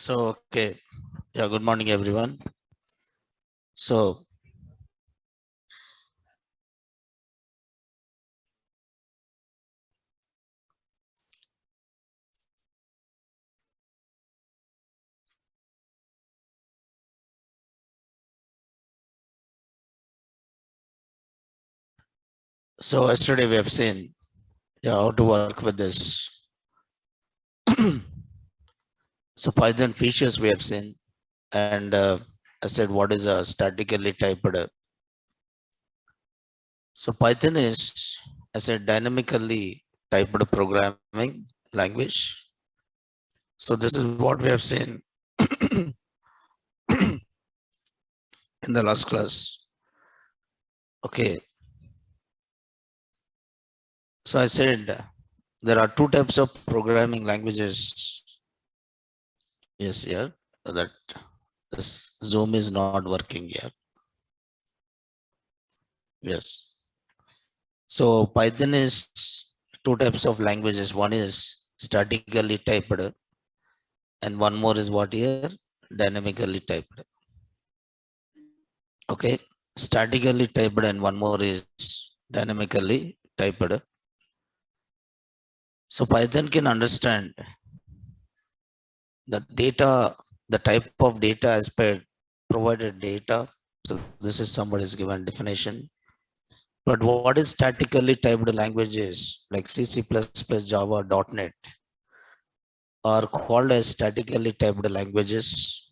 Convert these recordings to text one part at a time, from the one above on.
Okay. Yeah, good morning, everyone. So, yesterday we have seen how to work with this. So Python features we have seen, and I said what is a statically typed. So Python is, I said, dynamically typed programming language. So this is what we have seen in the last class. Okay. So I said there are two types of programming languages. Yes, yeah, that this Zoom is not working here. Yes. So Python is two types of languages. One is statically typed, and one more is what here? Dynamically typed. Okay. Statically typed, and one more is dynamically typed. So Python can understand the data, the type of data as per provided data. So this is somebody's given definition. But what is statically typed languages like C, C++, Java, .NET are called as statically typed languages.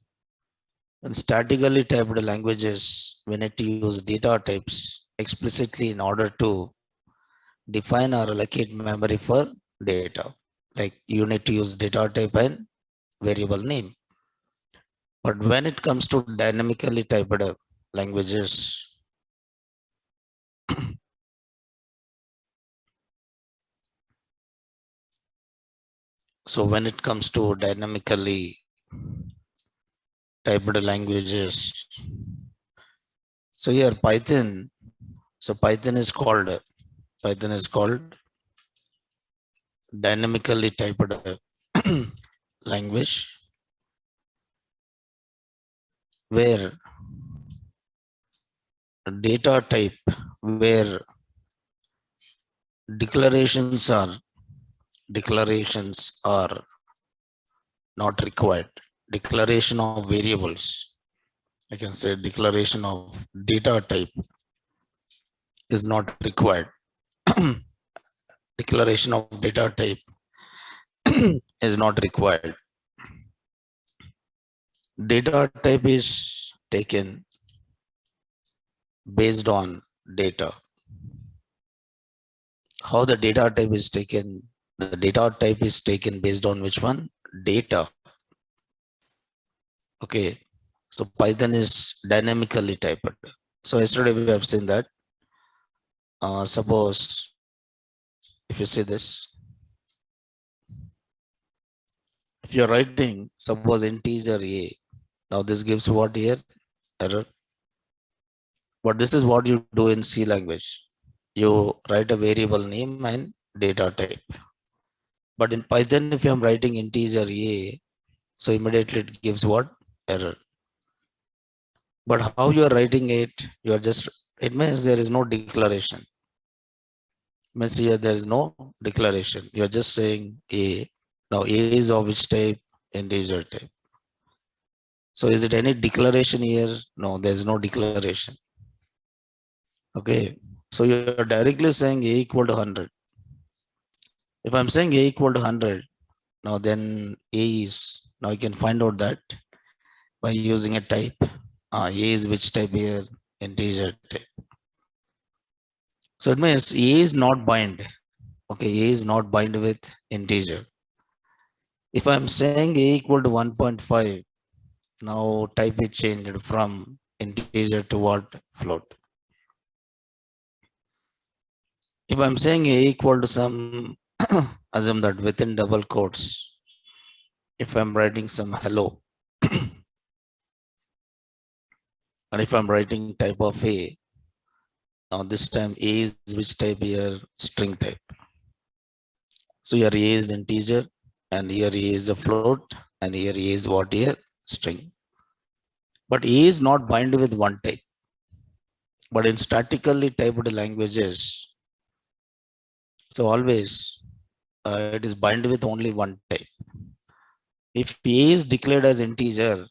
And statically typed languages, we need to use data types explicitly in order to define or allocate memory for data. Like you need to use data type and variable name. But when it comes to dynamically typed languages, so when it comes to dynamically typed languages, so here Python, so Python is called dynamically typed language, where data type, where declarations are not required. Declaration of variables, I can say declaration of data type is not required. Declaration of data type is not required. Data type is taken based on data. How the data type is taken? The data type is taken based on which one? Data. Okay. So Python is dynamically typed. So yesterday we have seen that. Suppose if you see this, if you're writing, suppose integer a, now this gives what here? Error. But this is what you do in C language. You write a variable name and data type. But in Python, if I'm writing integer a, so immediately it gives what? Error. But how you are writing it, you are just, it means there is no declaration. Means here there is no declaration. You are just saying a. Now a is of which type? Integer type. So is it any declaration here? No, there is no declaration. Okay. So you are directly saying a equal to 100. If I'm saying a equal to 100, now then a is, now you can find out that by using a type. A is which type here? Integer type. So it means a is not bind. Okay, a is not bind with integer. If I'm saying a equal to 1.5, now type is changed from integer to what? Float. If I'm saying a equal to some, assume that within double quotes, if I'm writing some hello, and if I'm writing type of a, now this time a is which type here? String type. So your a is integer, and here A is a float, and here A is what here? String. But A is not bind with one type. But in statically typed languages, so always it is bind with only one type. If A is declared as integer,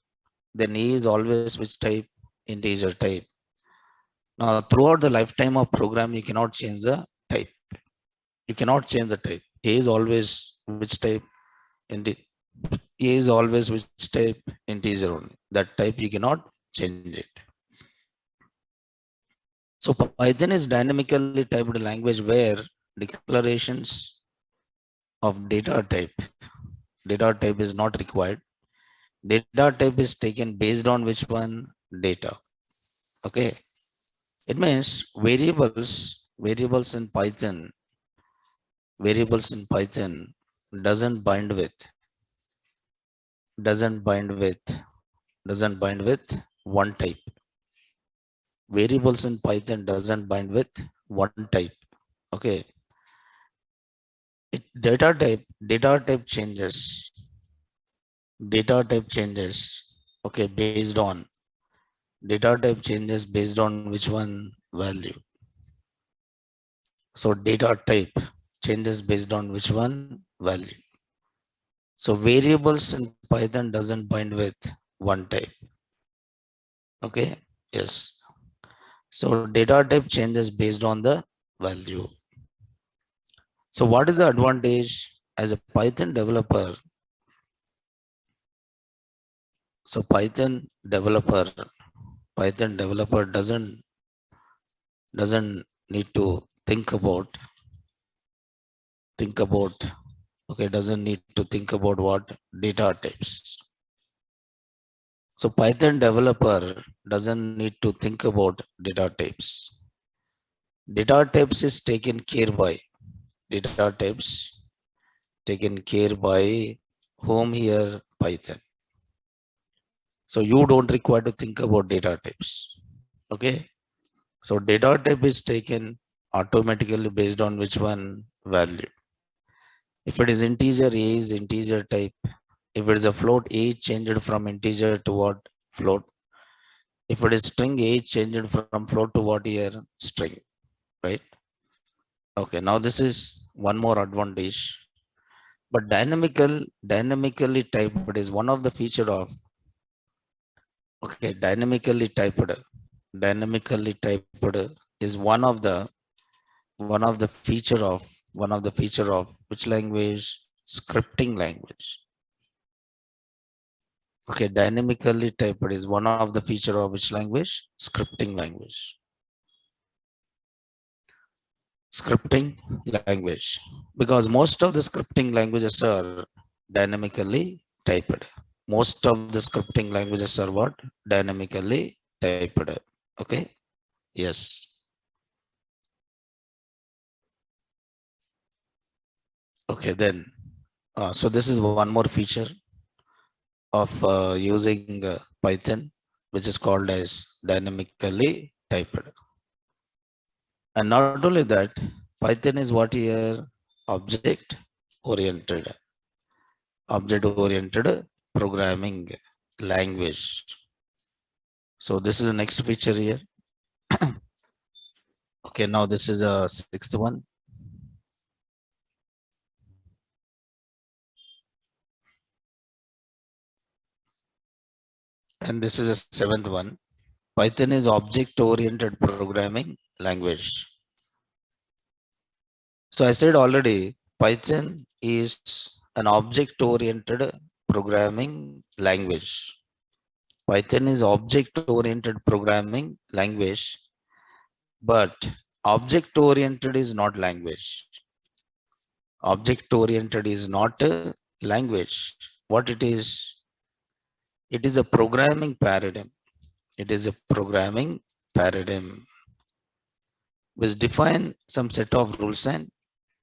then A is always which type? Integer type. Now, throughout the lifetime of program, you cannot change the type. You cannot change the type. A is always which type? A is always which type? Integer only. That type you cannot change it. So Python is dynamically typed language where declarations of data type is not required. Data type is taken based on which one? Data. Okay. It means variables in Python doesn't bind with doesn't bind with one type. Variables in Python doesn't bind with one type. Okay. Data type changes. Okay, based on data type changes based on which one? Value. So data type changes based on which one? Value. So variables in Python doesn't bind with one type. Okay. Yes. So data type changes based on the value. So what is the advantage as a Python developer? So Python developer doesn't need to think about okay, doesn't need to think about what? Data types. So Python developer doesn't need to think about data types. Data types is taken care by whom here? Python. So you don't require to think about data types. Okay. So data type is taken automatically based on which one? Value. If it is integer, A is integer type. If it is a float, A changed from integer to what? Float. If it is string, A changed from float to what here? String. Right? Okay, now this is one more advantage. But dynamically typed is one of the feature of dynamically typed is one of the feature of which language? Scripting language. Okay, dynamically typed is one of the feature of which language? Scripting language. Because most of the scripting languages are dynamically typed. Most of the scripting languages are what? Dynamically typed. Okay. Yes. Okay, then. So this is one more feature of using Python, which is called as dynamically typed. And not only that, Python is what here? Object oriented programming language. So this is the next feature here. Okay, now this is a sixth one. And this is a seventh one. Python is object-oriented programming language. So I said already, Python is an object-oriented programming language. Python is object-oriented programming language, but object-oriented is not language. Object-oriented is not a language. What it is? It is a programming paradigm. It is a programming paradigm which define some set of rules and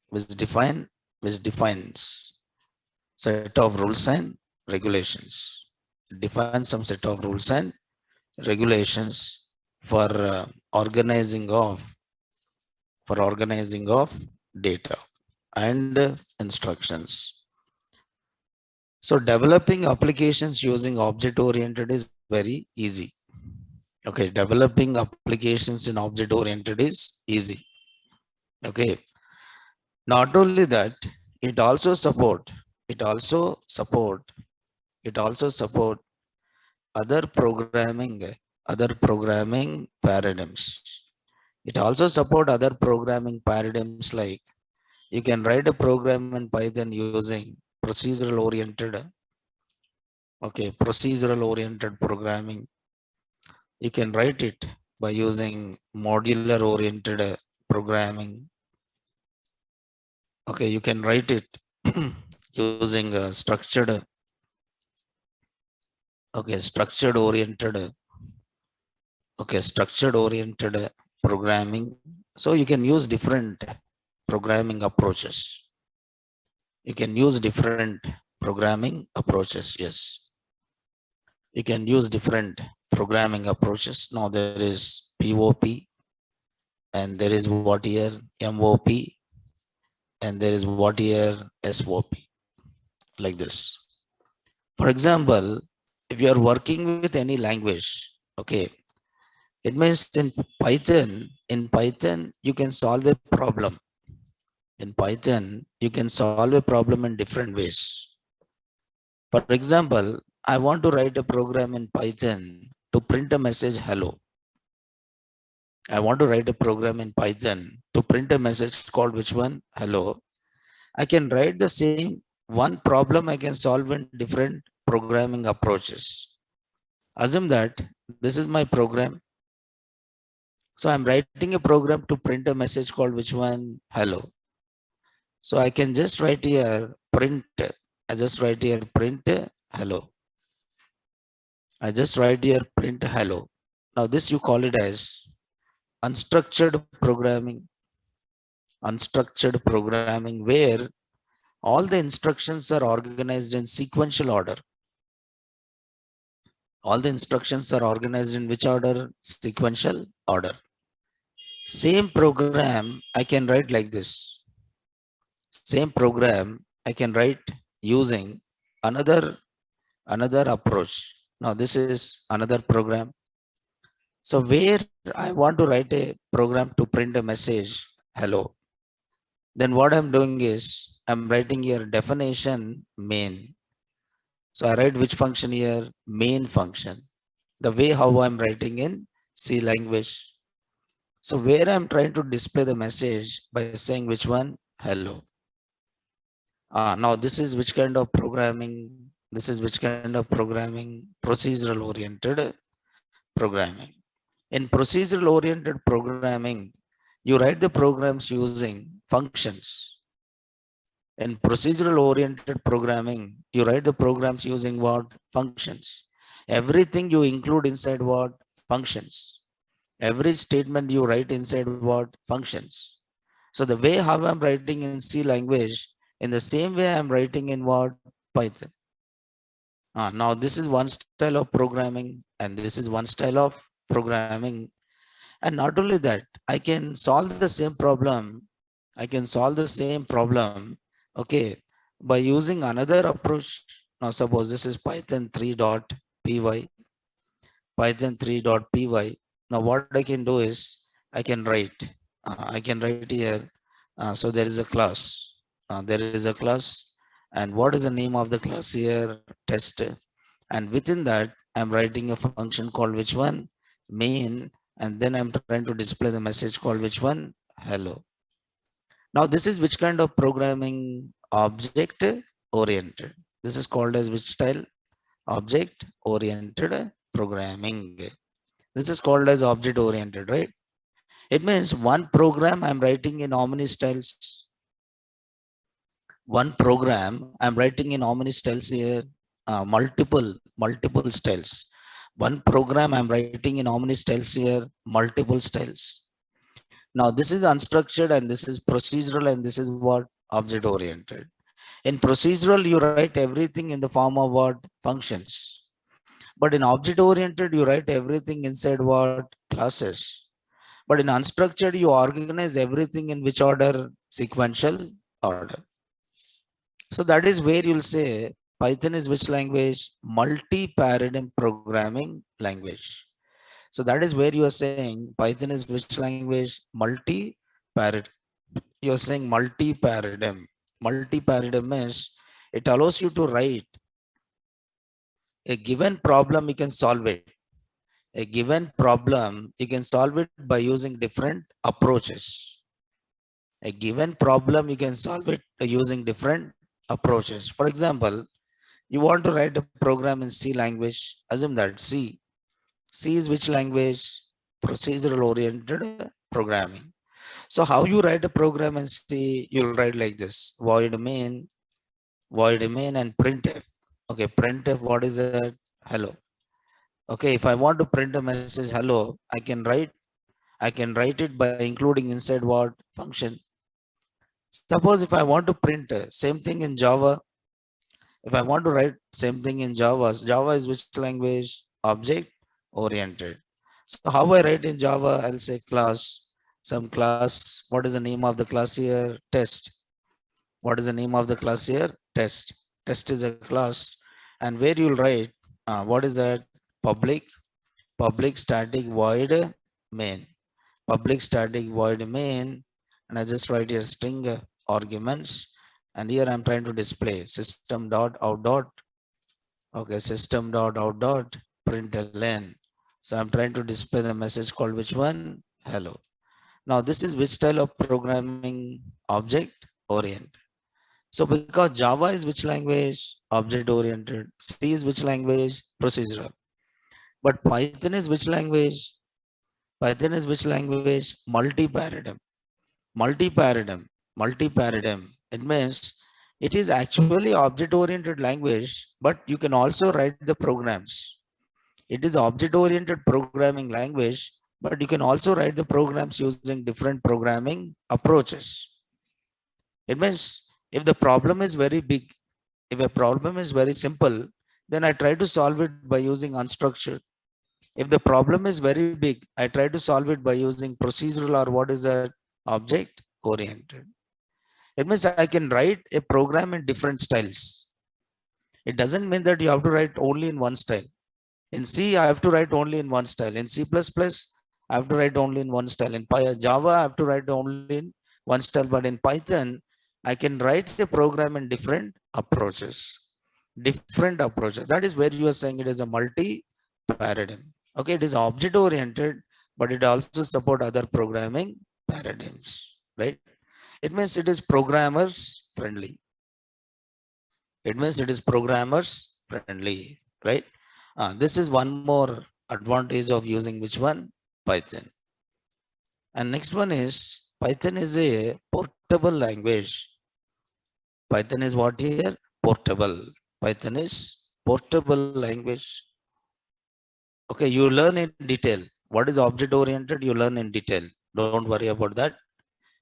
which defines set of rules and regulations. Define some set of rules and regulations for organizing of data and instructions. So developing applications using object oriented is very easy. Okay, developing applications in object oriented is easy. Okay, not only that, it also support, it also support, it also support other programming, other programming paradigms. It also support other programming paradigms like you can write a program in Python using procedural oriented, okay, procedural oriented programming. You can write it by using modular oriented programming. Okay, you can write it using structured, okay, structured oriented, okay, structured oriented programming. So you can use different programming approaches. You can use different programming approaches. Yes, you can use different programming approaches. Now there is POP, and there is what here MOP, and there is what here SOP, like this. For example, if you are working with any language, okay, it means in Python, you can solve a problem. In Python, you can solve a problem in different ways. For example, I want to write a program in Python to print a message hello. I want to write a program in Python to print a message called which one? Hello. I can write the same one problem I can solve in different programming approaches. Assume that this is my program. So I'm writing a program to print a message called which one? Hello. So I can just write here print. I just write here print hello. I just write here print hello. Now this you call it as unstructured programming. Unstructured programming where all the instructions are organized in sequential order. All the instructions are organized in which order? Sequential order. Same program I can write like this. Same program I can write using another approach. Now this is another program. So where I want to write a program to print a message hello, then what I'm doing is I'm writing here definition main. So I write which function here? Main function. The way how I'm writing in C language. So where I'm trying to display the message by saying which one? Hello. Now this is which kind of programming? This is which kind of programming? Procedural oriented programming. In procedural oriented programming, you write the programs using functions. In procedural oriented programming, you write the programs using what? Functions. Everything you include inside what? Functions. Every statement you write inside what? Functions. So the way how I'm writing in C language, in the same way I'm writing in what? Python. Now this is one style of programming and this is one style of programming. And not only that, I can solve the same problem. I can solve the same problem, okay, by using another approach. Now suppose this is Python 3.py, Python 3.py. Now what I can do is I can write here. So there is a class. There is a class. And what is the name of the class here? Test. And within that, I'm writing a function called which one? Main. And then I'm trying to display the message called which one? Hello. Now this is which kind of programming? Object oriented. This is called as which style? Object oriented programming. This is called as object oriented, right? It means one program I'm writing in how many styles? One program I'm writing in how many styles here? Multiple styles. One program I'm writing in how many styles here? Multiple styles. Now this is unstructured and this is procedural and this is what? Object oriented. In procedural, you write everything in the form of what? Functions. But in object oriented, you write everything inside what? Classes. But in unstructured, you organize everything in which order? Sequential order. So that is where you'll say Python is which language? Multi-paradigm programming language. So that is where you are saying Python is which language? Multi-paradigm. You are saying multi-paradigm. Multi-paradigm is it allows you to write a given problem, you can solve it. A given problem, you can solve it by using different approaches. A given problem, you can solve it using different approaches. For example, you want to write a program in C language. Assume that C. C is which language? Procedural oriented programming. So how you write a program in C, you'll write like this: void main and printf. Okay, printf, what is that? Hello. Okay, if I want to print a message hello, I can write it by including inside what function. Suppose if I want to print same thing in Java, if I want to write same thing in Java, Java is which language? Object oriented. So how I write in Java, I'll say class, some class. What is the name of the class here? Test. What is the name of the class here? Test. Test is a class. And where you'll write, what is that? Public static void main. Public static void main. And I just write here string arguments. And here I'm trying to display system dot out dot. Okay, system dot out dot println. So I'm trying to display the message called which one? Hello. Now this is which style of programming? Object oriented. So because Java is which language? Object oriented. C is which language? Procedural. But Python is which language? Python is which language? Multi-paradigm. Multi-paradigm. Multi-paradigm. It means it is actually object-oriented language, but you can also write the programs. It is object-oriented programming language, but you can also write the programs using different programming approaches. It means if the problem is very big, if a problem is very simple, then I try to solve it by using unstructured. If the problem is very big, I try to solve it by using procedural or what is that? Object oriented. It means I can write a program in different styles. It doesn't mean that you have to write only in one style. In C, I have to write only in one style. In C++, I have to write only in one style. In Java, I have to write only in one style. But in Python, I can write a program in different approaches. Different approaches. That is where you are saying it is a multi-paradigm. Okay, it is object-oriented, but it also support other programming paradigms, right? It means it is programmers friendly. It means it is programmers friendly, right? This is one more advantage of using which one? Python. And next one is Python is a portable language. Python is what here? Portable. Python is portable language. Okay, you learn in detail. What is object oriented? You learn in detail. Don't worry about that.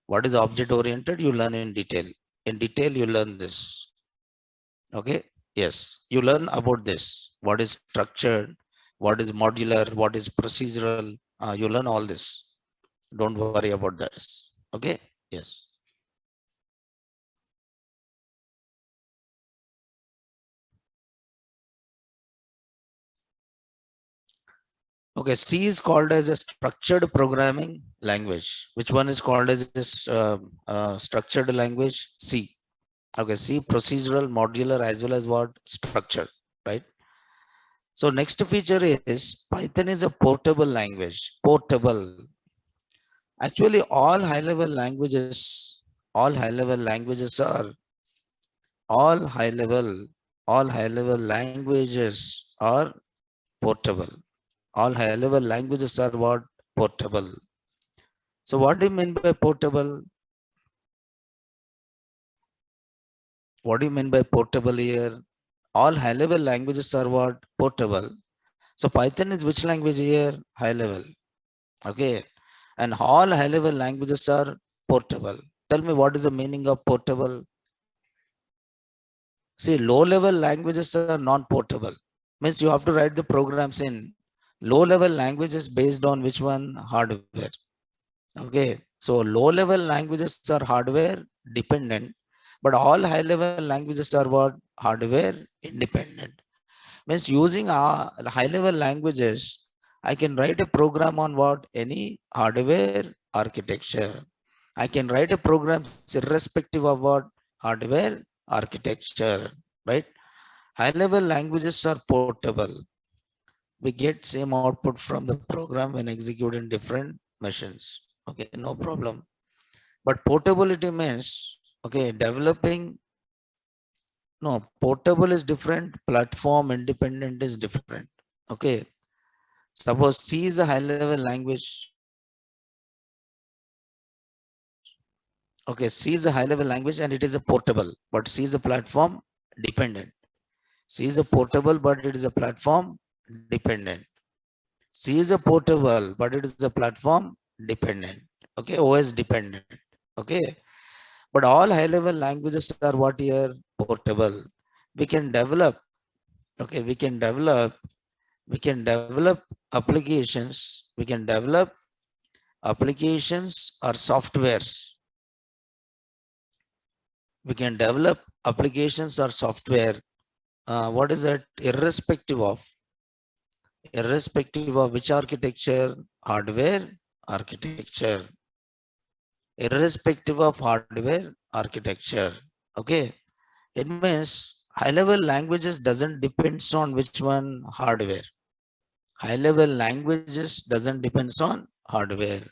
What is object oriented? You learn in detail. In detail, you learn this. Okay. Yes, you learn about this. What is structured? What is modular? What is procedural? You learn all this. Don't worry about this. Okay. Yes. Okay, C is called as a structured programming language. Which one is called as this structured language? C. Okay, C, procedural, modular, as well as what? Structured, right? So next feature is Python is a portable language. Portable. Actually, all high-level languages are all high-level languages are portable. All high-level languages are what? Portable. So what do you mean by portable? What do you mean by portable here? All high-level languages are what? Portable. So Python is which language here? High-level. Okay. And all high-level languages are portable. Tell me what is the meaning of portable? See, low-level languages are non-portable. Means you have to write the programs in low-level languages based on which one? Hardware. Okay. So low-level languages are hardware dependent, But all high level languages are what? Hardware independent. Means using high level languages, I can write a program on what? Any hardware architecture. I can write a program irrespective of what? Hardware architecture, right? High level languages are portable. We get same output from the program when executed in different machines. Okay, no problem. But portability means, okay, developing, no, portable is different, platform independent is different. Okay, suppose C is a high level language. Okay, C is a high level language and it is a portable, but C is a platform dependent. C is a portable, but it is a platform dependent. C is a portable, but it is a platform dependent. Okay, OS dependent. Okay, but all high level languages are what here? Portable. We can develop, okay, we can develop applications, we can develop applications or softwares. We can develop applications or software. What is that? Irrespective of which architecture? Hardware architecture. Irrespective of hardware architecture. Okay. It means high level languages doesn't depends on which one? Hardware. High level languages doesn't depends on hardware.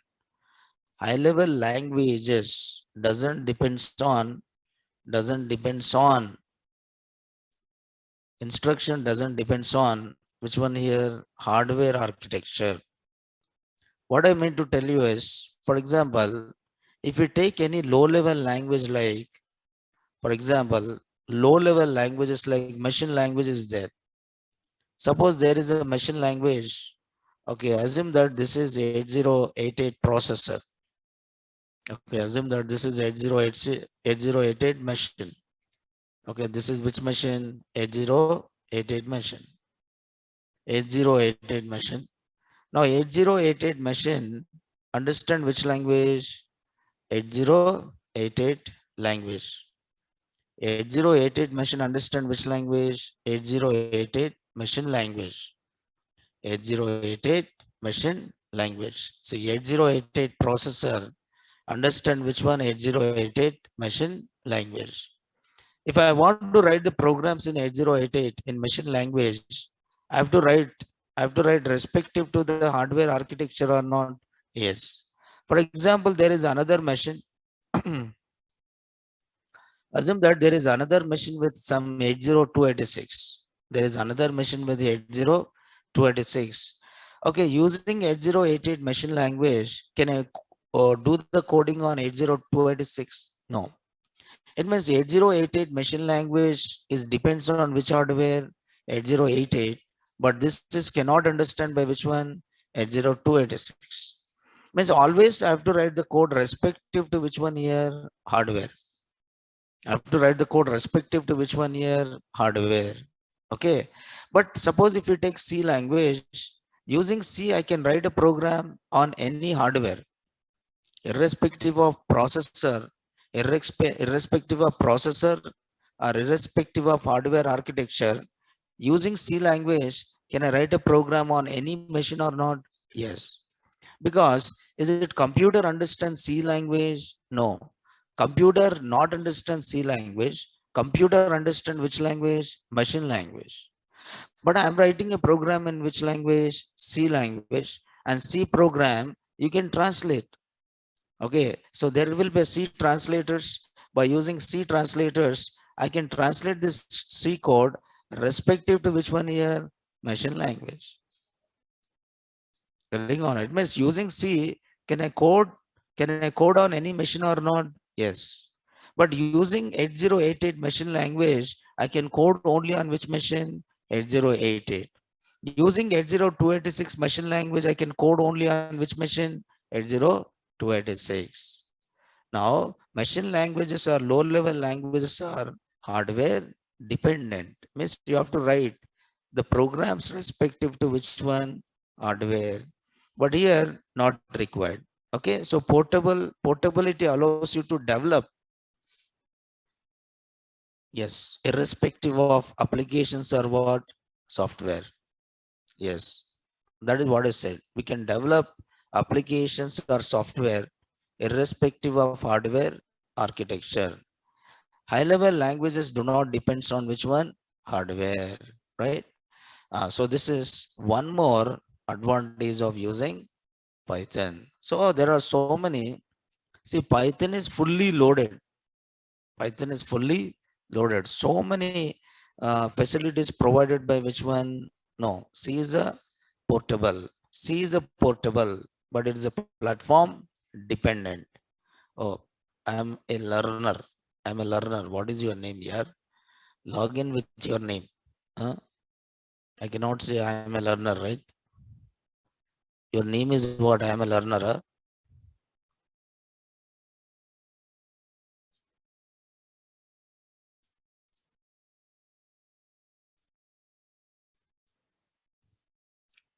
High level languages doesn't depends on instruction, doesn't depends on which one here? Hardware architecture. What I mean to tell you is, for example, if you take any low level language like, for example, low level languages like machine language is there. Suppose there is a machine language. Okay, assume that this is 8088 processor. Okay, assume that this is 8088 machine. Okay, this is which machine? 8088 machine. 8088 machine. Now 8088 machine understand which language? 8088 language. 8088 machine understand which language? 8088 machine language. 8088 machine language. So 8088 processor understand which one? 8088 machine language. If I want to write the programs in 8088 in machine language, I have to write respective to the hardware architecture or not? Yes. For example, there is another machine. Assume that there is another machine with some 80286. There is another machine with 80286. Okay, using 8088 machine language, can I do the coding on 80286? No. It means 8088 machine language is depends on which hardware? 8088, but this is cannot understand by which one? 80286. Means always I have to write the code respective to which one here? Hardware. I have to write the code respective to which one here? Hardware. Okay. But suppose if you take C language, using C, I can write a program on any hardware, irrespective of processor, irrespective of processor or irrespective of hardware architecture. Using C language, can I write a program on any machine or not? Yes. Because is it computer understand C language? No. Computer not understand C language. Computer understand which language? Machine language. But I'm writing a program in which language? C language. And C program you can translate. Okay, so there will be C translators. By using C translators, I can translate this C code respective to which one here? Machine language. Getting on it means using C, can I code on any machine or not? Yes. But using 8088 machine language, I can code only on which machine? 8088. Using 80286 machine language, I can code only on which machine? 80286. Now, machine languages or low level languages are hardware dependent. Means you have to write the programs respective to which one? Hardware. But here not required. Okay, so portability allows you to develop Yes, irrespective of applications or what software. Yes, that is what I said. We can develop applications or software irrespective of hardware architecture. High level languages do not depend on which one hardware, right? So this is one more advantage of using Python. So there are so many. See, Python is fully loaded. Python is fully loaded. So many facilities provided by which one? No, C is a portable. C is a portable, but it is a platform dependent. Oh, I am a learner. I am a learner. What is your name here? Log in with your name. Huh? I cannot say I am a learner, right? Your name is what? I am a learner.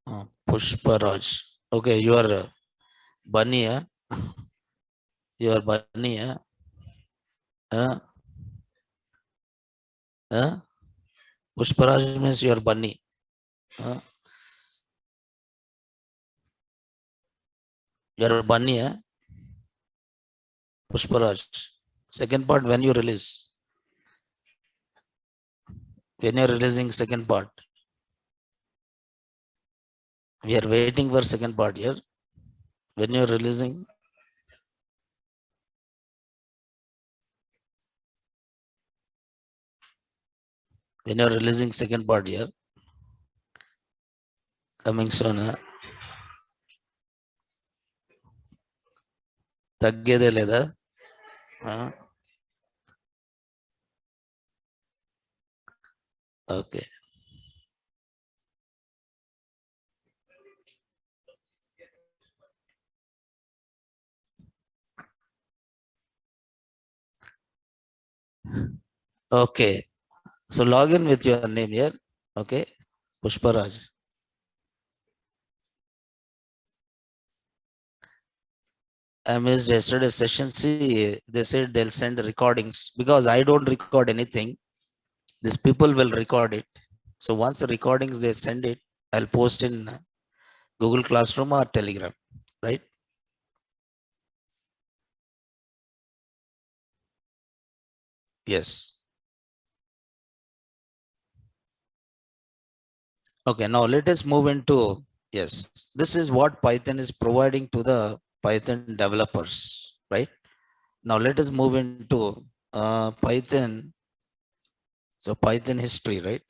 Huh? Pushpa Raj. Okay, you are Bunny. Huh? You are Bunny. Huh? Huh? Huh? Pushparaj means you are Bunny. Huh? You are Bunny. Huh? Pushparaj. Second part when you release. When you are releasing second part. We are waiting for second part here. When you are releasing. When you are releasing second part here. Coming soon. Huh? తగ్గేదే లేదా okay okay so login with your name here okay Pushparaj I missed yesterday session. See, they said they'll send recordings because I don't record anything. These people will record it. So once the recordings they send it, I'll post in Google Classroom or Telegram, right? Yes. Okay, now let us move into, yes, this is what Python is providing to the Python developers, right? Now let us move into Python. So Python history, right?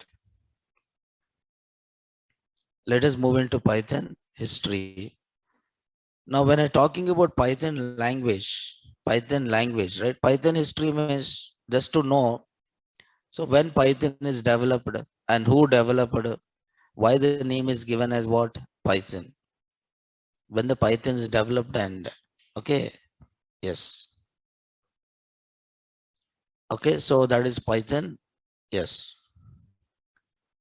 Let us move into Python history. Now, when I'm talking about Python language, right? Python history means just to know. So when Python is developed and who developed, why the name is given as what? Python. When the Python is developed and okay, yes. Okay, so that is Python. Yes.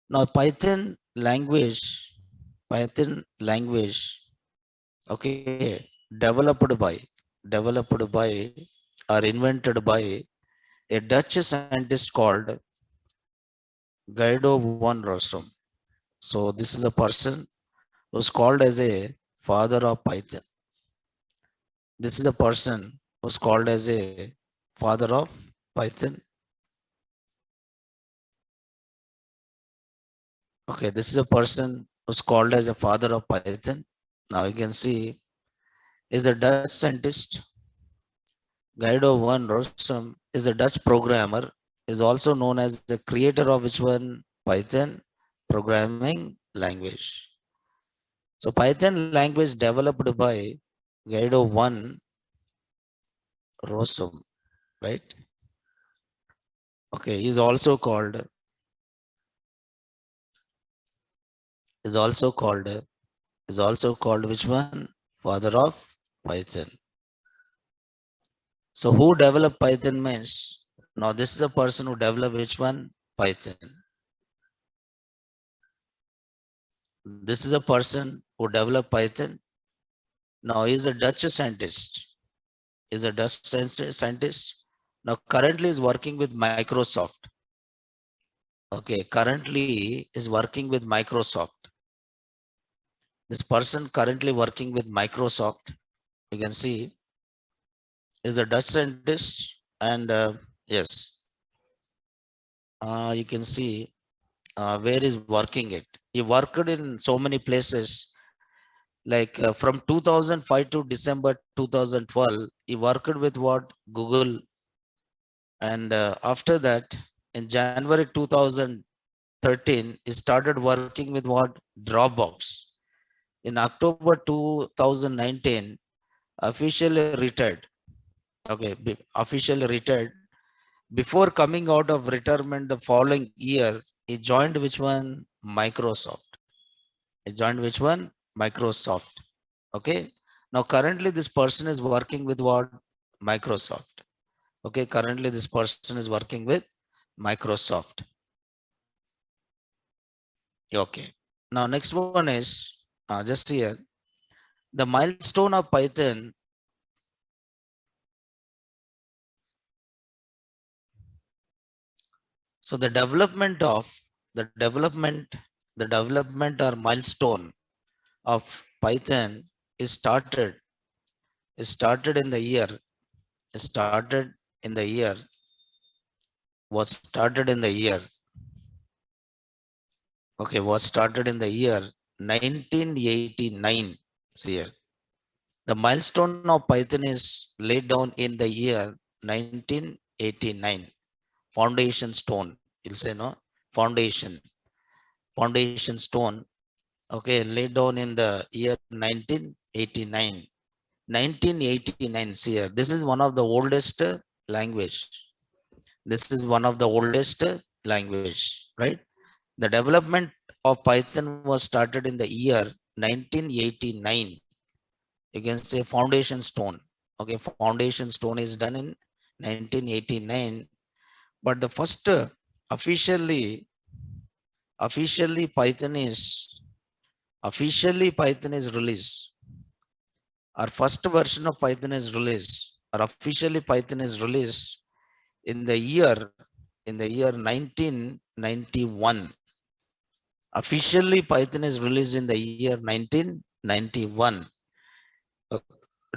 Now Python language, okay, developed by or invented by a Dutch scientist called Guido van Rossum. So this is a person who's called as a father of Python. This is a person who's called as a father of Python. Okay, this is a person who's called as a father of Python. Now you can see is a Dutch scientist. Guido van Rossum is a Dutch programmer, is also known as the creator of which one? Python programming language. So Python language developed by Guido van Rossum, right? Okay, is also called is also called which one? Father of Python. So who developed Python means now this is a person who developed which one? Python. This is a person who developed Python. Now he is a Dutch scientist. Is a Dutch scientist. Now currently is working with Microsoft. okay, currently is working with Microsoft. This person currently working with Microsoft, you can see, is a Dutch scientist, and yes, you can see where is working it. He worked in so many places, like from 2005 to December 2012, he worked with what? Google, and after that, in January 2013, he started working with what? Dropbox. In October 2019, officially retired. Okay, officially retired. Before coming out of retirement the following year, he joined which one? Microsoft. He joined which one? Microsoft. Okay. Now currently this person is working with what? Microsoft. Okay. Currently this person is working with Microsoft. Okay. Now next one is just here. The milestone of Python. So the development or milestone of Python is started in the year, started in the year, was started in the year, okay, was started in the year 1989. So here, the milestone of Python is laid down in the year 1989. Foundation stone, you'll say no, foundation, foundation stone, okay, laid down in the year 1989. 1989, see here, this is one of the oldest language. This is one of the oldest language, right? The development of Python was started in the year 1989. You can say foundation stone. Okay, foundation stone is done in 1989. But the first officially Python is released. Our first version of Python is released. Or officially Python is released in the year 1991. Officially, Python is released in the year 1991. Uh,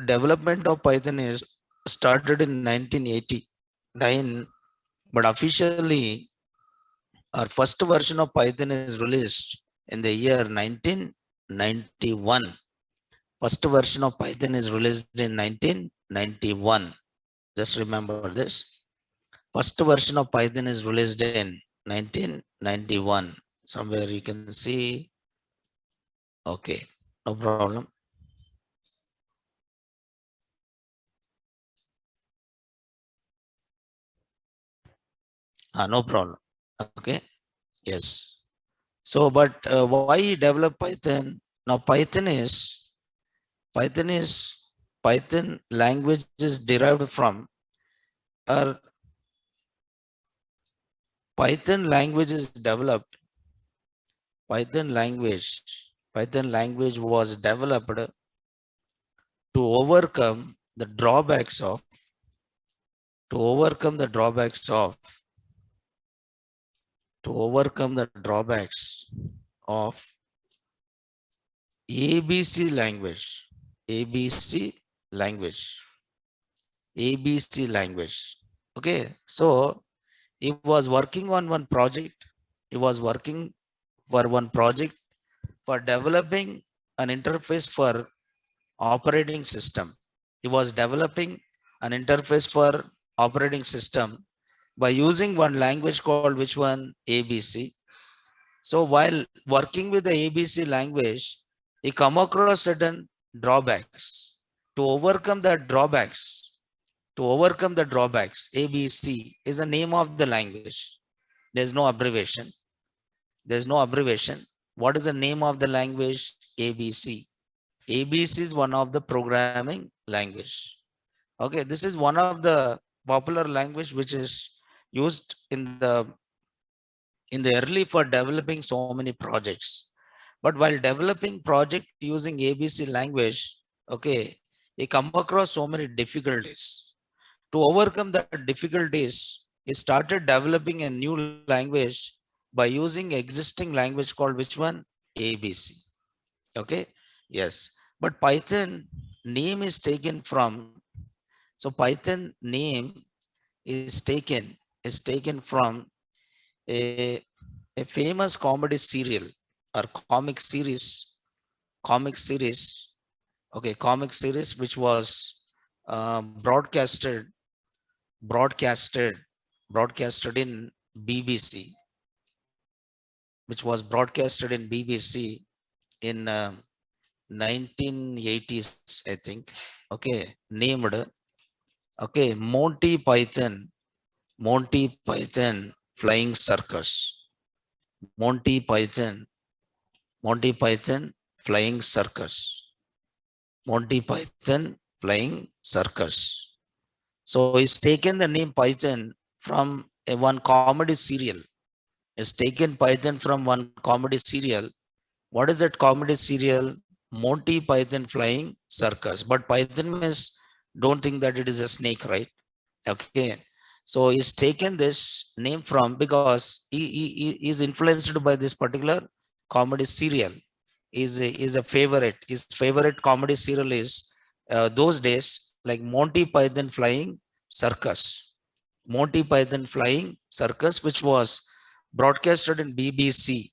Development of Python is started in 1989, but officially, our first version of Python is released in the year 1991. First version of Python is released in 1991. Just remember this. First version of Python is released in 1991. Somewhere you can see. Okay, no problem. No problem. Okay. Yes. So, but why develop Python? Now, Python is Python language is derived from, or Python language is developed. Python language was developed to overcome the drawbacks of to overcome the drawbacks of to overcome the drawbacks of ABC language. ABC language. ABC language. Okay. So he was working on one project. He was working for one project for developing an interface for operating system. He was developing an interface for operating system by using one language called which one? ABC. So while working with the ABC language, he come across certain drawbacks. To overcome the drawbacks, ABC is the name of the language. There's no abbreviation. There's no abbreviation. What is the name of the language? ABC. ABC is one of the programming language. Okay, this is one of the popular language which is used in the early for developing so many projects. But while developing project using ABC language, okay, he come across so many difficulties. To overcome the difficulties, he started developing a new language by using existing language called which one? ABC. Okay. Yes. But Python name is taken from, so Python name is taken from a, a famous comedy serial or comic series, okay, comic series which was broadcasted broadcasted broadcasted in BBC, which was broadcasted in BBC in 1980s, I think. Okay, named, okay, Monty Python Flying Circus. Monty Python, Monty Python Flying Circus. Monty Python Flying Circus. So he's taken the name Python from one comedy serial. He's taken Python from one comedy serial. What is that comedy serial? Monty Python Flying Circus. But Python means, don't think that it is a snake, right? Okay. So he's taken this name from because he is influenced by this particular comedy serial. Is a favorite. His favorite comedy serial is those days like Monty Python Flying Circus. Monty Python Flying Circus, which was broadcasted in BBC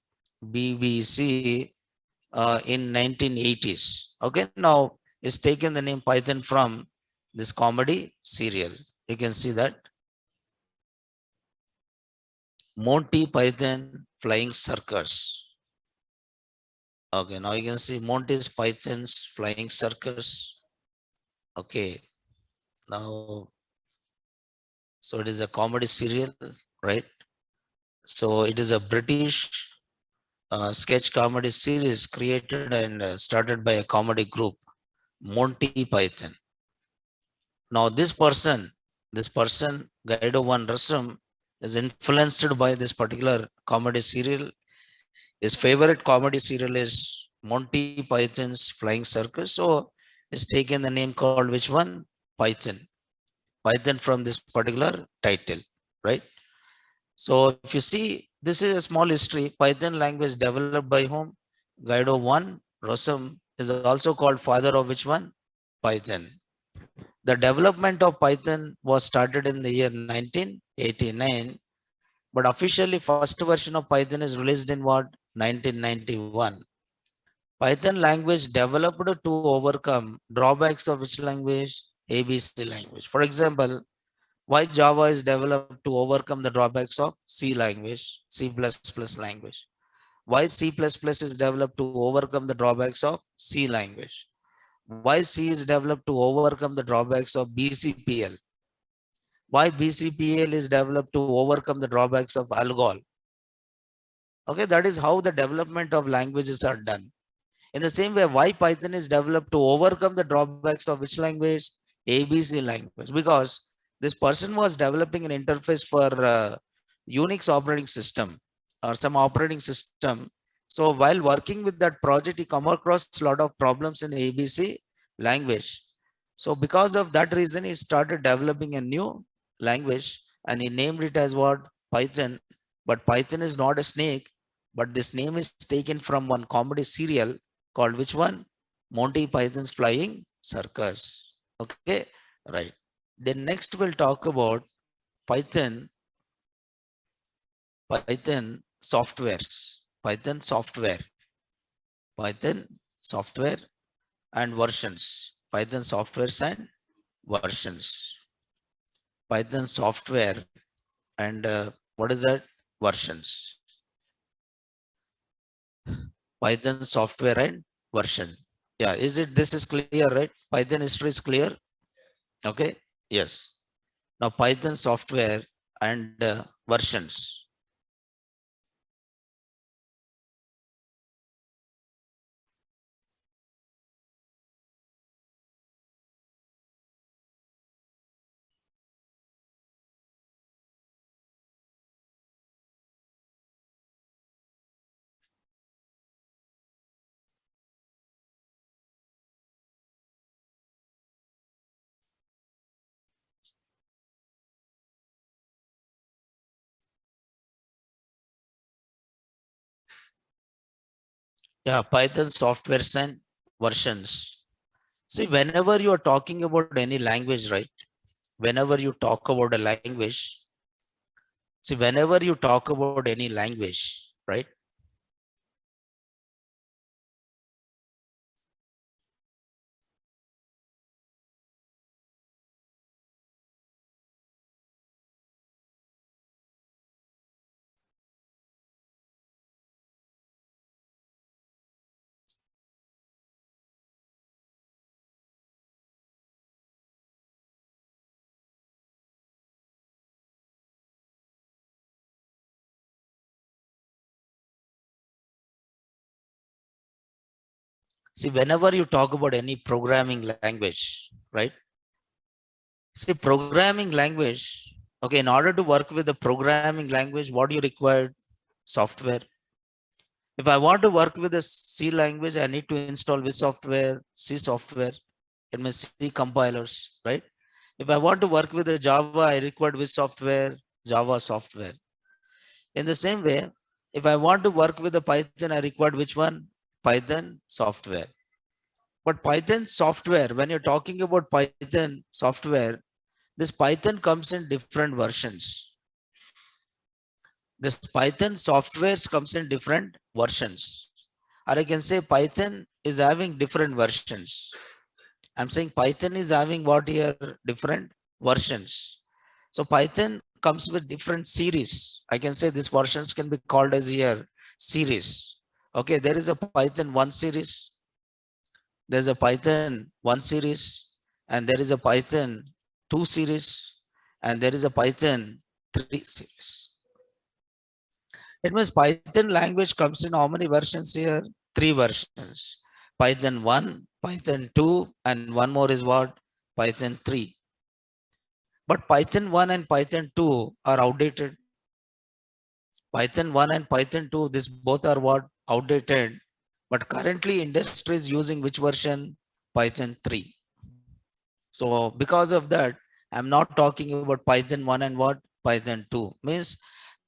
in 1980s. Okay, now it's taken the name Python from this comedy serial. You can see that Monty Python Flying Circus. Okay, now you can see Monty's Python's Flying Circus. Okay, now so it is a comedy serial, right? So it is a British sketch comedy series created and started by a comedy group, Monty Python. Now this person, Guido van Rossum, is influenced by this particular comedy serial. His favorite comedy serial is Monty Python's Flying Circus. So he's taken the name called which one? Python. Python from this particular title, right? So if you see, this is a small history. Python language developed by whom? Guido van Rossum is also called father of which one? Python. The development of Python was started in the year 1989, but officially first version of Python is released in what? 1991. Python language developed to overcome drawbacks of which language? ABC language. For example, why Java is developed to overcome the drawbacks of C language, C++ language. Why C++ is developed to overcome the drawbacks of C language. Why C is developed to overcome the drawbacks of BCPL. Why BCPL is developed to overcome the drawbacks of ALGOL. Okay, that is how the development of languages are done. In the same way, why Python is developed to overcome the drawbacks of which language? ABC language. Because this person was developing an interface for Unix operating system or some operating system. So while working with that project, he come across a lot of problems in ABC language. So because of that reason, he started developing a new language and he named it as what? Python. But Python is not a snake, but this name is taken from one comedy serial called which one? Monty Python's Flying Circus. Okay, right. Then next we'll talk about Python, Python softwares, Python software, Python software and versions, Python softwares and versions, Python software and what is that? Versions, Python software and version. Yeah, is it, this is clear, right? Python history is clear. Okay, yes. Now Python software and versions. Yeah, Python software and versions. See, whenever you are talking about any language, right? Whenever you talk about a language, see, whenever you talk about any language, right? See, whenever you talk about any programming language, right? See, programming language, okay, in order to work with the programming language, what do you require? Software. If I want to work with the C language, I need to install which software? C software. It means C compilers, right? If I want to work with the Java, I require which software? Java software. In the same way, if I want to work with the Python, I require which one? Python software. But Python software, when you're talking about Python software, this Python comes in different versions. This Python softwares comes in different versions. Or I can say Python is having different versions. I'm saying Python is having what here? Different versions. So Python comes with different series. I can say these versions can be called as here series. Okay, there is a Python 1 series. There's a Python 1 series, and there is a Python 2 series, and there is a Python 3 series. It means Python language comes in how many versions here? 3 versions. Python 1, Python 2, and one more is what? Python 3. But Python 1 and Python 2 are outdated. Python 1 and Python 2, this both are what? Outdated. But currently industry is using which version? Python 3. So because of that, I'm not talking about Python 1 and what? Python 2. Means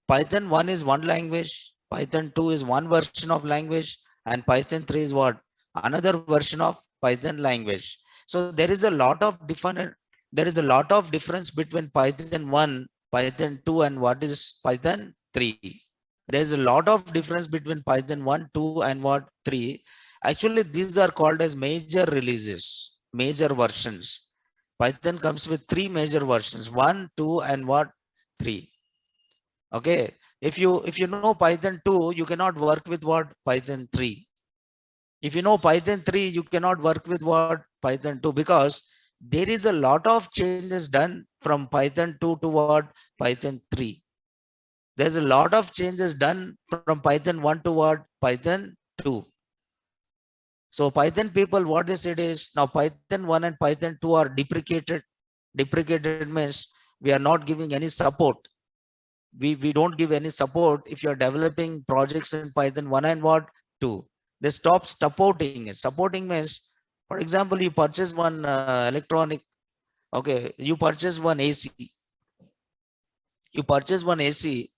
Python 1 is one language, Python 2 is one version of language, and Python 3 is what? Another version of Python language. So there is a lot of difference between Python 1, Python 2, and what is Python 3. There's a lot of difference between Python 1, 2, and what? 3. Actually, these are called as major releases, major versions. Python comes with 3 major versions, 1, 2, and what? 3. Okay. If you know Python 2, you cannot work with what? Python 3. If you know Python 3, you cannot work with what? Python 2, because there is a lot of changes done from Python 2 to what? Python 3. There's a lot of changes done from Python 1 to what? Python 2. So Python people, what they said is now Python 1 and Python 2 are deprecated. Deprecated means we are not giving any support. We don't give any support if you're developing projects in Python 1 and what? 2. They stop supporting it. Supporting means, for example, you purchase one electronic, okay, you purchase one AC. You purchase one AC,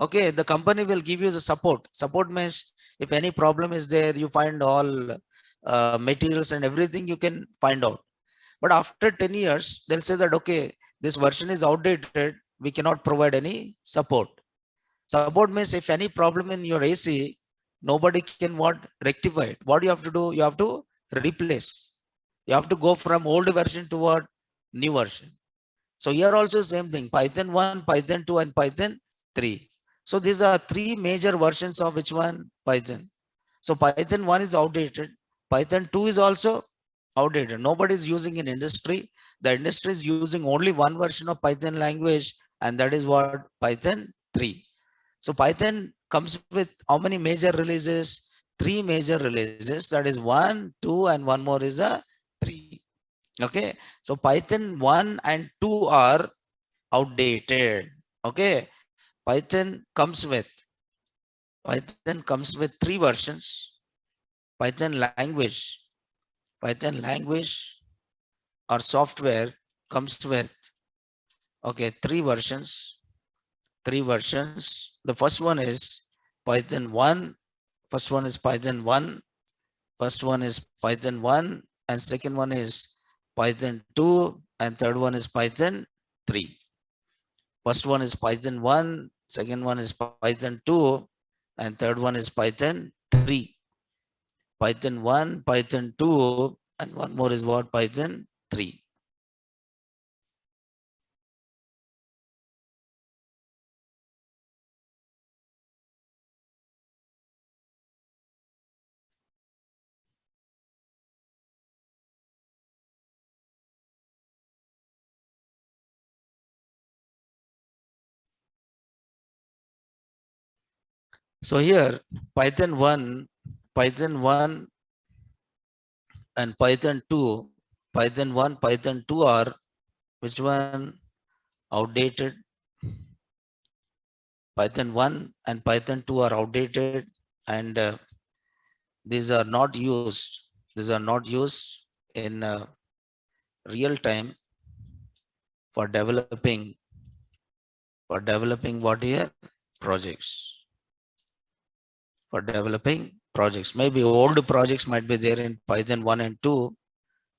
okay, the company will give you the support. Support means if any problem is there, you find all materials and everything you can find out. But after 10 years, they'll say that, okay, this version is outdated. We cannot provide any support. Support means if any problem in your AC, nobody can what? Rectify it. What you have to do? You have to replace. You have to go from old version to what? New version. So here also same thing, Python 1, Python 2, and Python 3. So these are 3 major versions of which one? Python. So Python 1 is outdated. Python 2 is also outdated. Nobody is using in industry. The industry is using only one version of Python language, and that is what? Python 3. So Python comes with how many major releases? 3 major releases. That is 1, 2, and one more is a 3. Okay. So Python 1 and 2 are outdated. Okay. Python comes with 3 versions. Python language. Python language or software comes with, okay, 3 versions. 3 versions. The first one is Python 1, First one is Python 1. First one is Python 1 and second one is Python 2 and third one is Python 3. First one is Python 1, second one is Python 2 and third one is Python 3. Python 1, Python 2 and one more is what? Python 3. So here Python 1, Python 1 and Python 2, Python 1, Python 2 are which one? Outdated. Python 1 and Python 2 are outdated and these are not used. These are not used in real time for developing what here? Projects. For developing projects. Maybe old projects might be there in Python 1 and 2,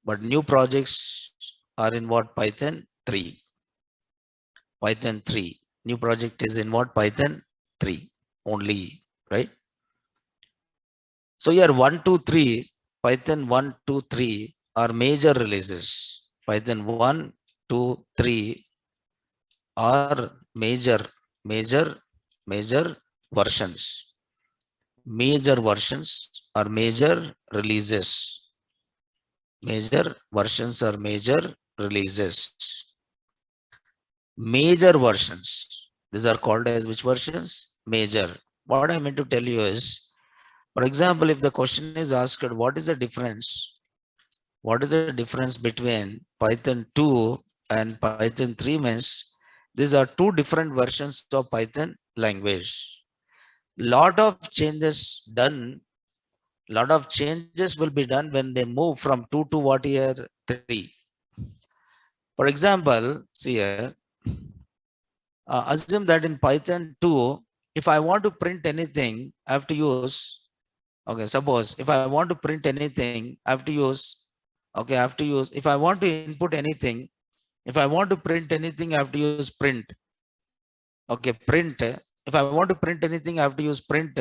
but new projects are in what? Python 3. Python 3. New project is in what? Python 3 only, right? So here 1, 2, 3, Python 1, 2, 3 are major releases. Python 1, 2, 3 are major versions. Major versions are major releases. Major versions are major releases. Major versions. These are called as which versions? Major. What I meant to tell you is, for example, if the question is asked, what is the difference? What is the difference between Python 2 and Python 3 means these are two different versions of Python language. Lot of changes will be done when they move from 2 to what here? 3. For example, see here, assume that in Python 2, if I want to print anything, I have to use, okay, suppose if I want to print anything, I have to use, okay, I have to use, if I want to input anything, if I want to print anything, I have to use print. Okay, print. If I want to print anything, I have to use print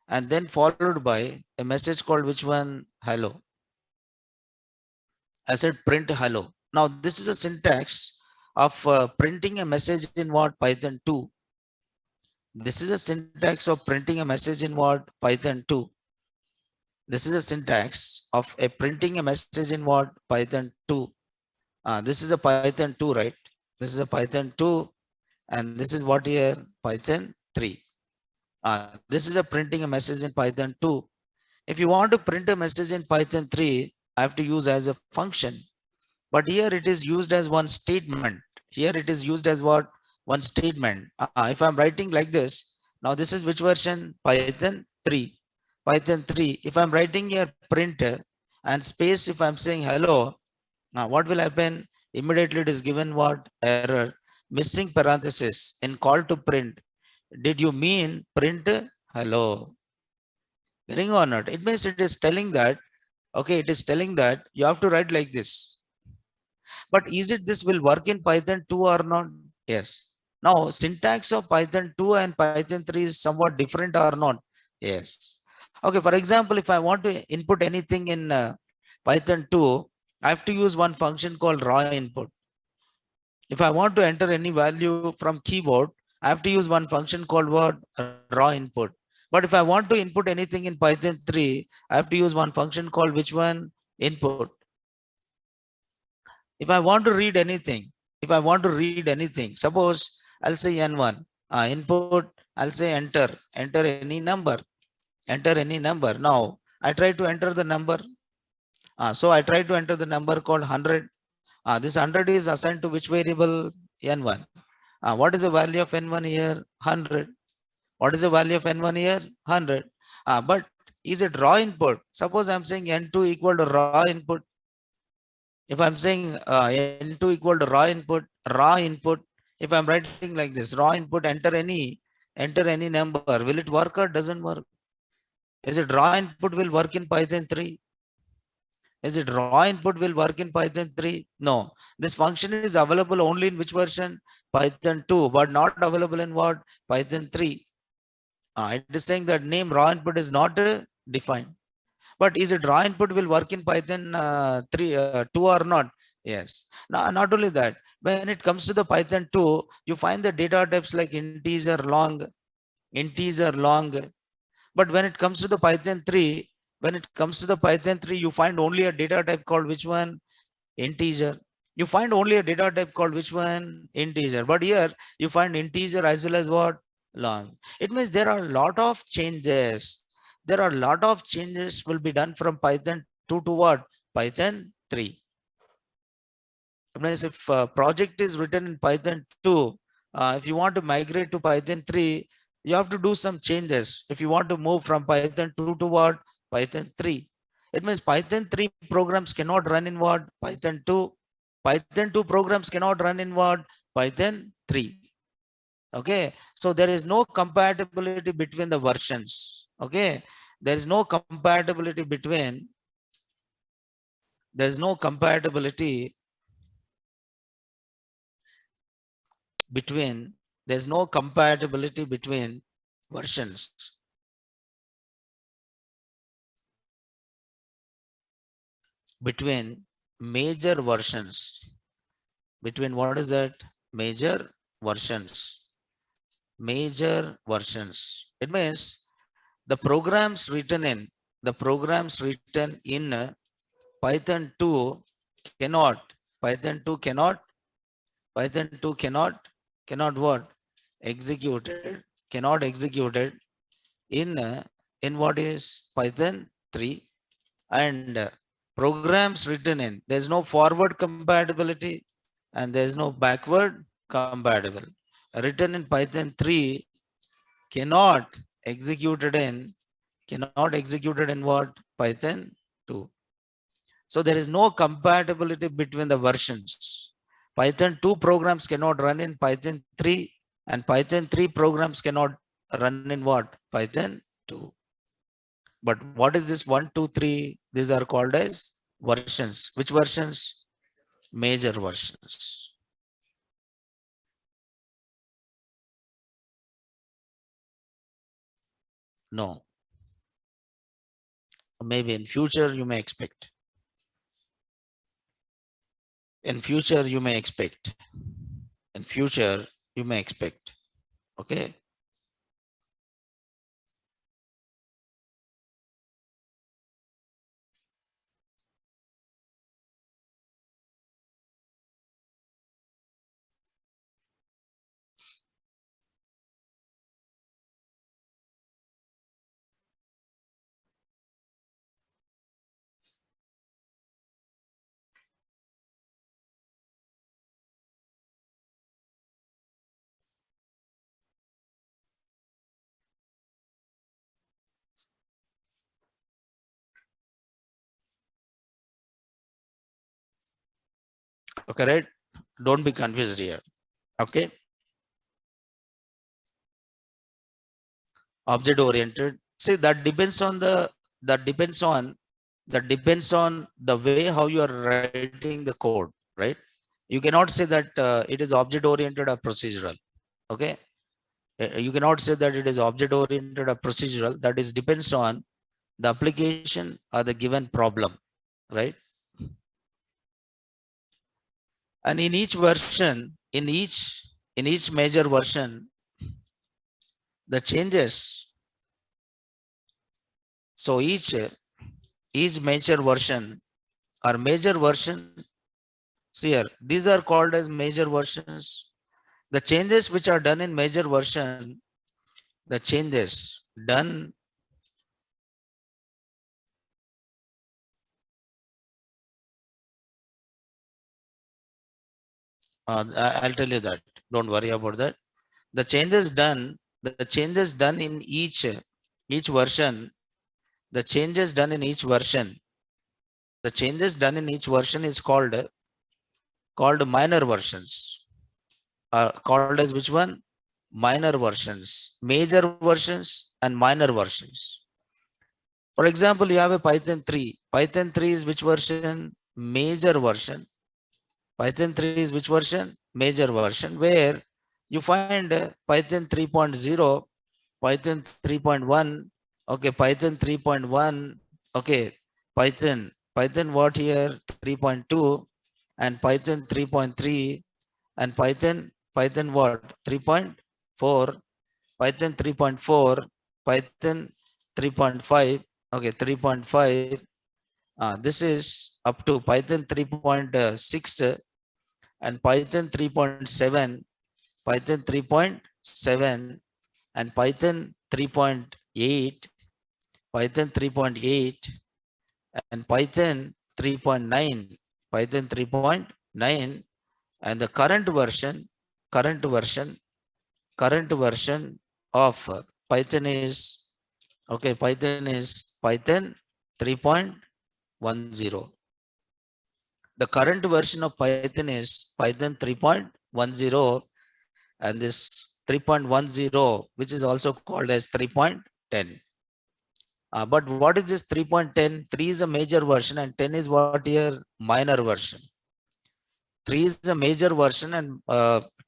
and then followed by a message called which one? Hello. I said print hello. Now this is a syntax of printing a message in what? Python 2. This is a syntax of printing a message in what? Python 2. This is a syntax of a printing a message in what? Python 2. This is a Python 2, right? This is a Python 2 and this is what here? Python 3. This is a printing a message in Python 2. If you want to print a message in Python 3, I have to use as a function. But here it is used as one statement. Here it is used as what? One statement. If I'm writing like this, now this is which version? Python 3. Python 3. If I'm writing here print and space, if I'm saying hello, what will happen? Immediately it is given what? Error. Missing parenthesis in call to print. Did you mean print hello? Getting or not? It means it is telling that, okay, it is telling that you have to write like this. But is it this will work in Python 2 or not? Yes. Now, syntax of Python 2 and Python 3 is somewhat different or not? Yes. Okay, for example, if I want to input anything in Python 2, I have to use one function called raw input. If I want to enter any value from keyboard, I have to use one function called what? Raw input. But if I want to input anything in Python 3, I have to use one function called which one? Input. If I want to read anything, suppose I'll say N1, input, I'll say enter any number, Now I try to enter the number. So I try to enter the number called 100. This 100 is assigned to which variable? N1. What is the value of N1 here? 100. What is the value of N1 here? 100. But is it raw input? Suppose I'm saying N2 equal to raw input. If I'm saying N2 equal to raw input, if I'm writing like this, raw input, enter any number, will it work or doesn't work? Is it raw input will work in Python 3? Is it raw input will work in Python 3? No. This function is available only in which version? Python 2, but not available in what? Python 3. It is saying that name raw input is not defined. But is it raw input will work in Python 2 or not? Yes. Now, not only that, when it comes to the Python 2, you find the data types like integer, long. But when it comes to the Python 3, you find only a data type called which one? Integer. You find only a data type called which one? Integer. But here you find integer as well as what? Long. It means there are a lot of changes. There are a lot of changes will be done from Python 2 to what? Python 3. It means if a project is written in Python 2, if you want to migrate to Python 3, you have to do some changes. If you want to move from Python 2 to what? Python 3. It means Python 3 programs cannot run in what? Python 2. Python 2 programs cannot run in what? Python 3. Okay. So there is no compatibility between the versions. Okay. There is no compatibility between, there is no compatibility between, there's no compatibility between versions. Between major versions. Between what is that? Major versions. Major versions. It means the programs written in Python 2 cannot, Python 2 cannot, Python 2 cannot what? Executed, cannot executed in what is Python 3. And programs written in, there's no forward compatibility and there's no backward compatible. Written in Python 3 cannot executed in, what? Python 2. So there is no compatibility between the versions. Python 2 programs cannot run in Python 3 and Python 3 programs cannot run in what? Python 2. But what is this 1, 2, 3? These are called as versions. Which versions? Major versions. No. Maybe in future you may expect. In future you may expect. In future you may expect. Okay. Okay, right? Don't be confused here. Okay. Object oriented. See, that depends on the way how you are writing the code, right? You cannot say that it is object oriented or procedural. Okay. You cannot say that it is object oriented or procedural. That is depends on the application or the given problem, right? And in each version, in each major version, the changes. So each major version or major version, see here, these are called as major versions. The changes which are done in major version, the changes done I'll tell you that. Don't worry about that. The changes done in each version, the changes done in each version, the changes done in each version is called minor versions. Called as which one? Minor versions, major versions and minor versions. For example, you have a Python 3. Python 3 is which version? Major version. Python 3 is which version? Major version, where you find Python 3.0, Python 3.1, okay, Python 3.1, okay, Python what here? 3.2, and Python 3.3, and Python what? 3.4, Python 3.4, Python 3.5, okay, 3.5. This is up to Python 3.6 and Python 3.7, Python 3.7, and Python 3.8, Python 3.8, and Python 3.9, Python 3.9, and the current version, current version of Python is, okay, Python is Python 3.10. The current version of Python is Python 3.10, and this 3.10, which is also called as 3.10. But what is this 3.10? 3 is a major version and 10 is what here? Minor version. 3 is a major version and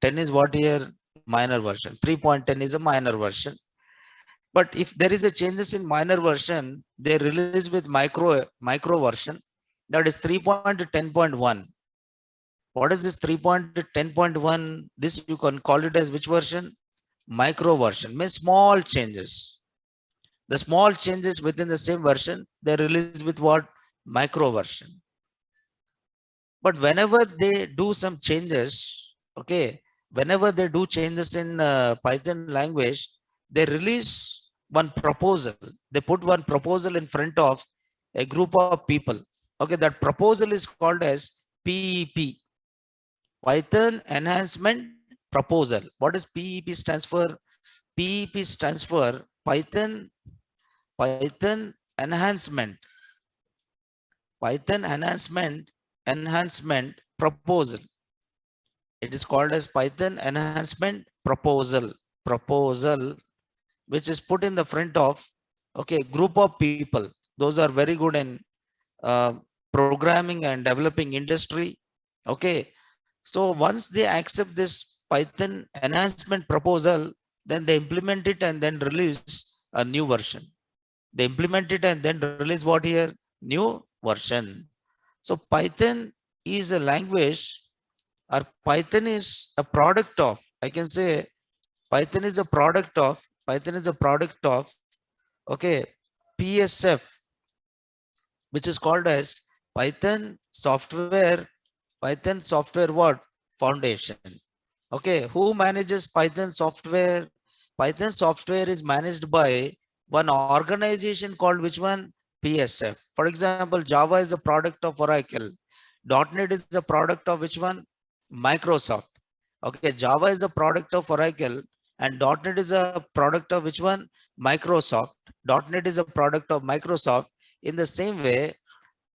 10 is what here? Minor version. 3.10 is a minor version. But if there is a changes in minor version, they release with micro version, that is 3.10.1. What is this 3.10.1? This you can call it as which version? Micro version. Means small changes. The small changes within the same version, they release with what? Micro version. But whenever they do some changes, okay, whenever they do changes in Python language, they release one proposal. They put one proposal in front of a group of people. Okay, that proposal is called as PEP, Python Enhancement Proposal. What does PEP stands for? PEP stands for Python Enhancement, Python Enhancement Proposal. It is called as Python Enhancement Proposal, which is put in the front of, okay, group of people. Those are very good in uh, programming and developing industry. Okay, so once they accept this Python Enhancement Proposal, then they implement it and then release a new version. They implement it and then release what here? New version. So Python is a language, or Python is a product of, I can say Python is a product of, okay, PSF, which is called as Python Software what? Foundation. Okay, who manages Python software? Python software is managed by one organization called which one? PSF. For example, Java is a product of Oracle. .NET is a product of which one? Microsoft. Okay, Java is a product of Oracle and .NET is a product of which one? Microsoft. .NET is a product of Microsoft. In the same way,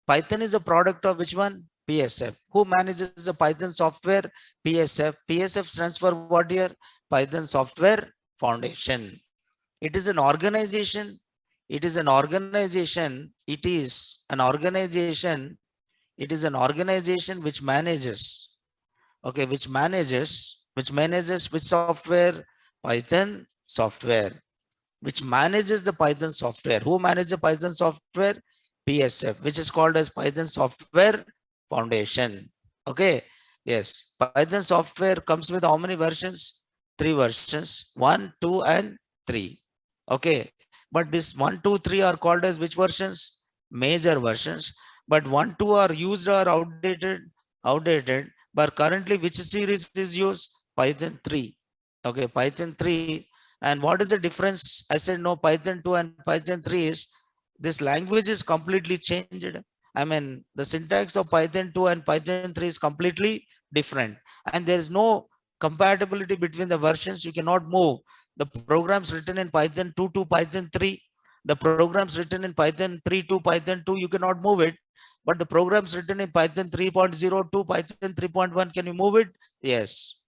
Python is a product of which one? PSF. Who manages the Python software? PSF. PSF stands for what here? Python Software Foundation. It is an organization. It is an organization. It is an organization. It is an organization which manages. Okay, which manages which software? Python software. Which manages the Python software. Who manages the Python software? PSF, which is called as Python Software Foundation. Okay, yes, Python software comes with how many versions? 3 versions, 1, 2, and 3. Okay, but this 1, 2, 3 are called as which versions? Major versions. But 1, 2 are used or outdated. But currently, which series is used? Python 3. Okay, Python 3. And what is the difference? I said no, Python 2 and Python 3 is this language is completely changed. I mean, the syntax of Python 2 and Python 3 is completely different. And there is no compatibility between the versions. You cannot move the programs written in Python 2 to Python 3. The programs written in Python 3 to Python 2, you cannot move it. But the programs written in Python 3.0 to Python 3.1, can you move it? Yes.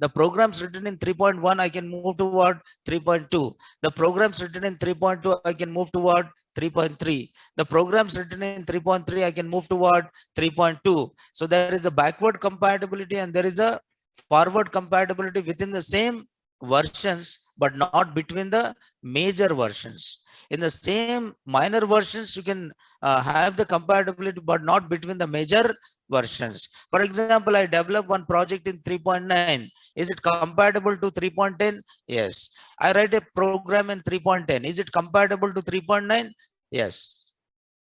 The programs written in 3.1, I can move toward 3.2. The programs written in 3.2, I can move toward 3.3. The programs written in 3.3, I can move toward 3.2. So there is a backward compatibility and there is a forward compatibility within the same versions, but not between the major versions. In the same minor versions, you can have the compatibility, but not between the major versions. For example, I develop one project in 3.9. Is it compatible to 3.10? Yes. I write a program in 3.10. Is it compatible to 3.9? Yes.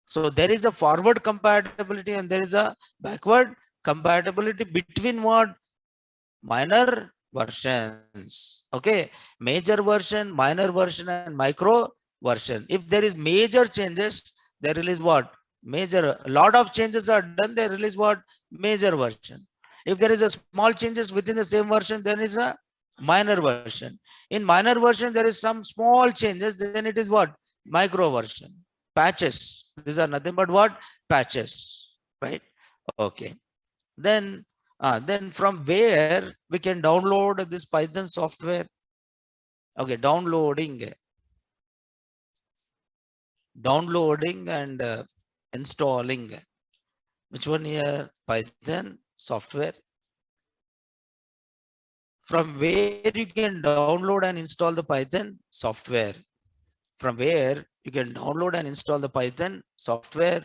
So there is a forward compatibility and there is a backward compatibility between what? Minor versions. Okay. Major version, minor version, and micro version. If there is major changes, they release what? Major. A lot of changes are done, they release what? Major version. If there is a small changes within the same version, then is a minor version. In minor version, there is some small changes, then it is what? Micro version. Patches. These are nothing but what? Patches. Right? Okay. Then from where we can download this Python software? Okay, downloading and installing. Which one here? Python software. From where you can download and install the Python software? From where you can download and install the Python software?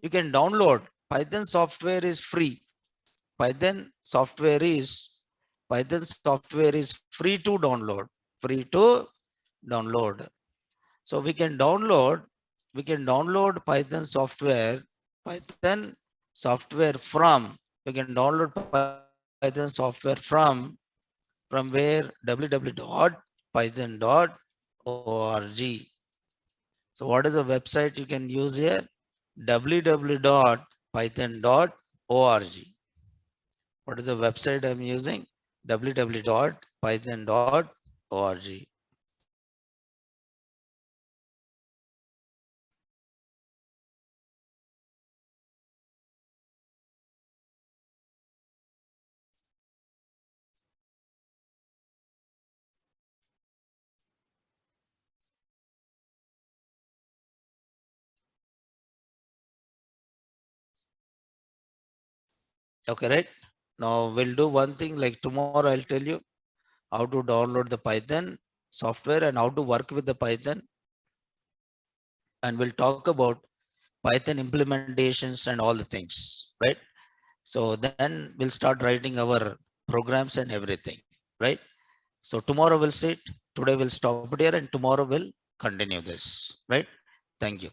You can download. Python software is free. Python software is free to download. Free to download. So we can download Python software from, we can download Python software from where? www.python.org. So what is the website you can use here? www.python.org. What is the website I'm using? www.python.org. Okay, right? Now we'll do one thing, like tomorrow I'll tell you how to download the Python software and how to work with the Python. And we'll talk about Python implementations and all the things, right? So then we'll start writing our programs and everything, right? So tomorrow we'll sit, today we'll stop it here and tomorrow we'll continue this, right? Thank you.